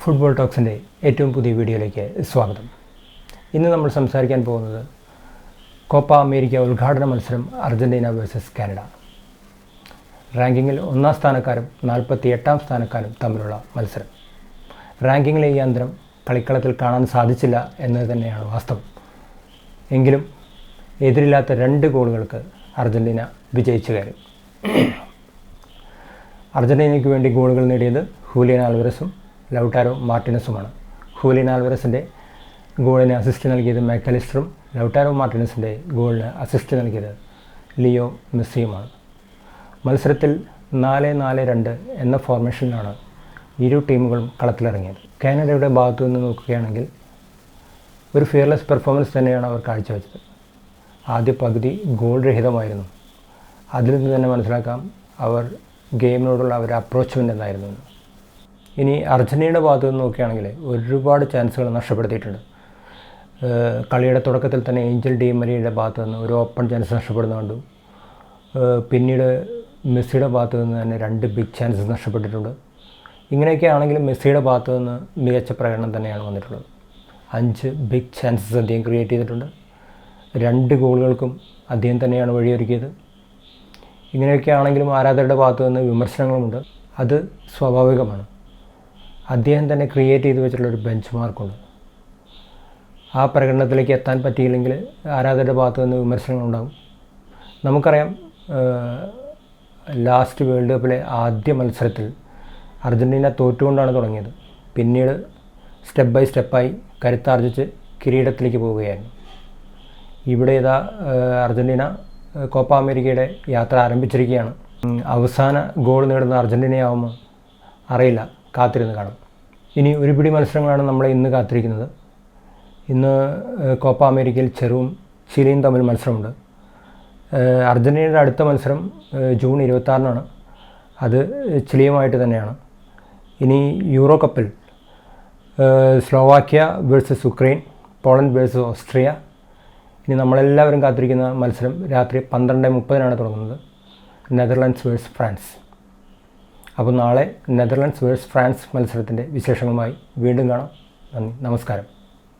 Football ടോക്സിൻ്റെ ഏറ്റവും പുതിയ വീഡിയോയിലേക്ക് സ്വാഗതം. ഇന്ന് നമ്മൾ സംസാരിക്കാൻ പോകുന്നത് കോപ്പ അമേരിക്ക ഉദ്ഘാടന മത്സരം അർജൻറ്റീന വേഴ്സസ് കാനഡ. റാങ്കിങ്ങിൽ 1-ാം സ്ഥാനക്കാരും 48-ാം സ്ഥാനക്കാരും തമ്മിലുള്ള മത്സരം. റാങ്കിങ്ങിലെ ഈ അന്തരം കളിക്കളത്തിൽ കാണാൻ സാധിച്ചില്ല എന്നത് തന്നെയാണ് വാസ്തവം. എങ്കിലും എതിരില്ലാത്ത 2 ഗോളുകൾക്ക് അർജൻറ്റീന വിജയിച്ചു കയറി. അർജൻറ്റീനയ്ക്ക് വേണ്ടി ഗോളുകൾ നേടിയത് ഹൂലിയൻ ആൽവരസും ലൗട്ടാരോ മാർട്ടിനസുമാണ്. ഹൂലിയൻ ആൽവരസിൻ്റെ ഗോളിന് അസിസ്റ്റ് നൽകിയത് മാക്കലിസ്റ്ററും ലൗട്ടാരോ മാർട്ടിനസിൻ്റെ ഗോളിന് അസിസ്റ്റ് നൽകിയത് ലിയോ മെസ്സിയുമാണ്. മത്സരത്തിൽ 4-4-2 എന്ന ഫോർമേഷനിലാണ് ഇരു ടീമുകളും കളത്തിലിറങ്ങിയത്. കാനഡയുടെ ഭാഗത്തു നിന്ന് നോക്കുകയാണെങ്കിൽ ഒരു ഫിയർലെസ് പെർഫോമൻസ് തന്നെയാണ് അവർ കാഴ്ചവെച്ചത്. ആദ്യ പകുതി ഗോൾ രഹിതമായിരുന്നു. അതിൽ നിന്ന് തന്നെ മനസ്സിലാക്കാം അവർ ഗെയിമിനോടുള്ള അവരുടെ അപ്രോച്ച്മെൻ്റ് എന്തായിരുന്നു. ഇനി അർജൻറ്റീനയുടെ ഭാഗത്തു നിന്ന് നോക്കുകയാണെങ്കിൽ ഒരുപാട് ചാൻസുകൾ നഷ്ടപ്പെടുത്തിയിട്ടുണ്ട്. കളിയുടെ തുടക്കത്തിൽ തന്നെ ഏഞ്ചൽ ഡി മരിയയുടെ ഭാഗത്തു നിന്ന് ഒരു ഓപ്പൺ ചാൻസ് നഷ്ടപ്പെടുന്ന കണ്ടു. പിന്നീട് മെസ്സിയുടെ ഭാഗത്തു നിന്ന് തന്നെ 2 ബിഗ് ചാൻസസ് നഷ്ടപ്പെട്ടിട്ടുണ്ട്. ഇങ്ങനെയൊക്കെ ആണെങ്കിലും മെസ്സിയുടെ ഭാഗത്തു നിന്ന് മികച്ച പ്രകടനം തന്നെയാണ് വന്നിട്ടുള്ളത്. 5 ബിഗ് ചാൻസസ് അദ്ദേഹം ക്രിയേറ്റ് ചെയ്തിട്ടുണ്ട്. 2 ഗോളുകൾക്കും അദ്ദേഹം തന്നെയാണ് വഴിയൊരുക്കിയത്. ഇങ്ങനെയൊക്കെ ആണെങ്കിലും ആരാധകരുടെ ഭാഗത്തു നിന്ന് വിമർശനങ്ങളുമുണ്ട്. അത് സ്വാഭാവികമാണ്. അദ്ദേഹം തന്നെ ക്രിയേറ്റ് ചെയ്ത് വെച്ചിട്ടുള്ളൊരു ബെഞ്ച് മാർക്കുണ്ട്. ആ പ്രകടനത്തിലേക്ക് എത്താൻ പറ്റിയില്ലെങ്കിൽ ആരാധകരുടെ ഭാഗത്തു നിന്ന് വിമർശനങ്ങളുണ്ടാകും. നമുക്കറിയാം, ലാസ്റ്റ് വേൾഡ് കപ്പിലെ ആദ്യ മത്സരത്തിൽ അർജൻറ്റീന തോറ്റുകൊണ്ടാണ് തുടങ്ങിയത്. പിന്നീട് സ്റ്റെപ്പ് ബൈ സ്റ്റെപ്പായി കരുത്താർജിച്ച് കിരീടത്തിലേക്ക് പോവുകയായിരുന്നു. ഇവിടെ ഇതാ അർജൻറ്റീന കോപ്പ അമേരിക്കയുടെ യാത്ര ആരംഭിച്ചിരിക്കുകയാണ്. അവസാന ഗോൾ നേടുന്ന അർജൻറ്റീനയാവുമോ അറിയില്ല, കാത്തിരുന്ന് കാണും. ഇനി ഒരു പിടി മത്സരങ്ങളാണ് നമ്മളെ ഇന്ന് കാത്തിരിക്കുന്നത്. ഇന്ന് കോപ്പ അമേരിക്കയിൽ ചെറുവും ചിലിയും തമ്മിൽ മത്സരമുണ്ട്. അർജൻറ്റീനയുടെ അടുത്ത മത്സരം ജൂൺ 26-നാണ്. അത് ചിലിയുമായിട്ട് തന്നെയാണ്. ഇനി യൂറോ കപ്പിൽ Slovakia versus Ukraine, Poland versus Austria. ഇനി നമ്മളെല്ലാവരും കാത്തിരിക്കുന്ന മത്സരം രാത്രി 12:30-നാണ് തുടങ്ങുന്നത്, നെതർലാൻഡ്സ് വേഴ്സസ് ഫ്രാൻസ്. അപ്പോൾ നാളെ നെതർലാൻഡ്സ് വേഴ്സസ് ഫ്രാൻസ് മത്സരത്തിൻ്റെ വിശേഷങ്ങളുമായി വീണ്ടും കാണാം. നന്ദി, നമസ്കാരം.